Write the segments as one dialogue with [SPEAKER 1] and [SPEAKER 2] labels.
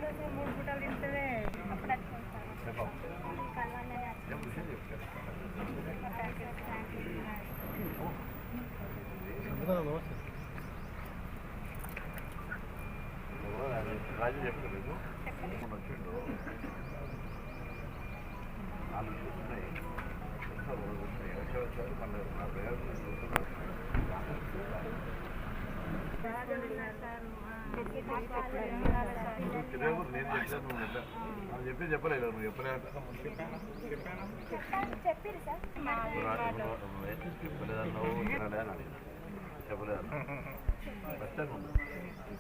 [SPEAKER 1] రోజు 3 పూటలు తింటే
[SPEAKER 2] రాజు చెప్పలేదు వచ్చిండు 4 చూస్తున్నాయి నేను చెప్పలేదు నువ్వు చెప్పలేదన్నావు తినలే అని అడిగిన చెప్పలేదన్నా ఖచ్చితంగా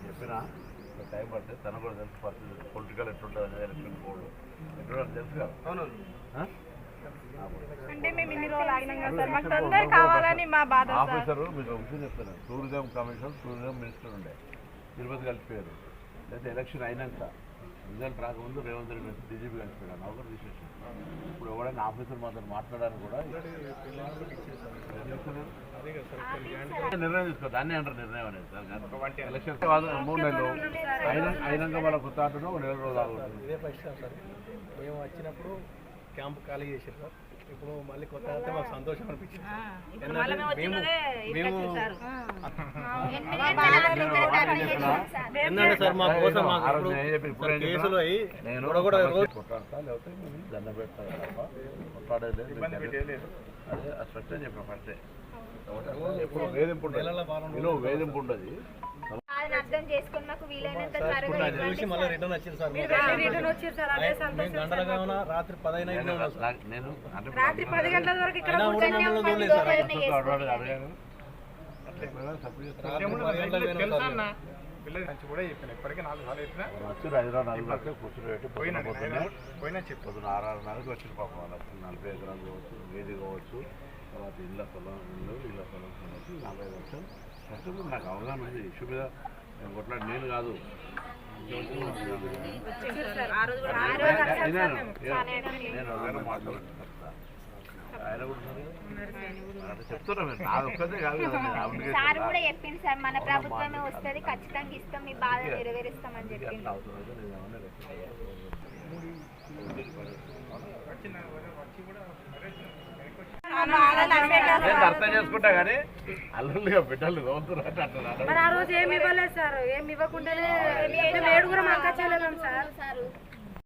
[SPEAKER 2] చెప్పినా టైం పడితే తన కూడా తెలుసు పరిస్థితి పొలిటికల్ ఎట్లుంటుంది అనేది ఎలక్షన్ కోడ్ ఎట్లుంటుంది తెలుసు కదా
[SPEAKER 1] అంటే మేము ఇన్ని రోజులు ఆగినాం కదా సార్ మాకు తొందర కావాలని మా బాధ
[SPEAKER 2] ఆఫీసరు మీకు ఒక విషయం చెప్తాను టూరిజం కమిషన్ టూరిజం మినిస్టర్ ఉండే తిరుపతి కలిసిపోయారు లేకపోతే ఎలక్షన్ అయినాక రిజల్ట్ రాకముందు రేవంత్ రెడ్డి డీజీపీ కలిసిపోయాడు నౌకరు తీసేసాడు ఇప్పుడు ఎవరైనా ఆఫీసర్ మాత్రం మాట్లాడడానికి కూడా నిర్ణయం తీసుకో దాన్ని అంటారు నిర్ణయం అనేది సార్ ఎలక్షన్ 3 నెలలు అయినాక వాళ్ళ కొత్త ఆటలో 1 నెల రోజులు ఆగుతుంది
[SPEAKER 3] ఇదే పరిస్థితి సార్ మేము వచ్చినప్పుడు క్యాంప్ ఖాళీ చేశారు సార్ ఇప్పుడు మళ్ళీ కొత్త అయితే మాకు సంతోషం అనిపించింది ఏంటంటే సార్ మా కోసం కేసులు అయ్యి కూడా
[SPEAKER 2] కొట్లాడతా లేకపోతే దండ పెడతాను తప్ప కొట్లాడేది అదే స్పష్టం చెప్పిన ఫస్టే ఎప్పుడు వేధింపు ఉండదు వేధింపు ఉండదు
[SPEAKER 4] అర్థం చేసుకుని మాకు వీలైనంత
[SPEAKER 3] మళ్ళీ రిటర్న్ వచ్చింది సార్ గంటలుగా రాత్రి 10
[SPEAKER 2] నేను
[SPEAKER 1] రాత్రి 10 గంటల వరకు ఇక్కడ
[SPEAKER 5] కూడా చెప్పాను ఇప్పటికీ 4 సార్లు చెప్పినా
[SPEAKER 2] వచ్చి హైదరాబాద్ 4 లక్షలు కూర్చుని పెట్టి పోయినా పొద్దున 6:30కి వచ్చిన పాపం వాళ్ళు 40 ఎకరాలు కావచ్చు వేది కావచ్చు తర్వాత ఇళ్ళ స్థలం కావచ్చు 45 లక్షలు కష్టం నాకు అవగాహన ఉంది ఇష్యూ మీద కొట్లాడి నేను కాదు నేను అవగాహన మాట్లాడుతున్నాను ఆయన కూడా చెప్తున్నా మీరు నా ఒక్కదే కాదు
[SPEAKER 4] సార్ కూడా చెప్పింది సార్ మన ప్రభుత్వమే వస్తుంది ఖచ్చితంగా ఇస్తాం మీ బాధ నెరవేరుస్తామని చెప్పింది
[SPEAKER 2] అర్థం చేసుకుంటా కానీ అల్లుగా బిడ్డలు
[SPEAKER 1] మరి ఆ రోజు ఏమి ఇవ్వలేదు సార్ ఏమి ఇవ్వకుండానే 7 కూడా మాకు వచ్చేలేము సార్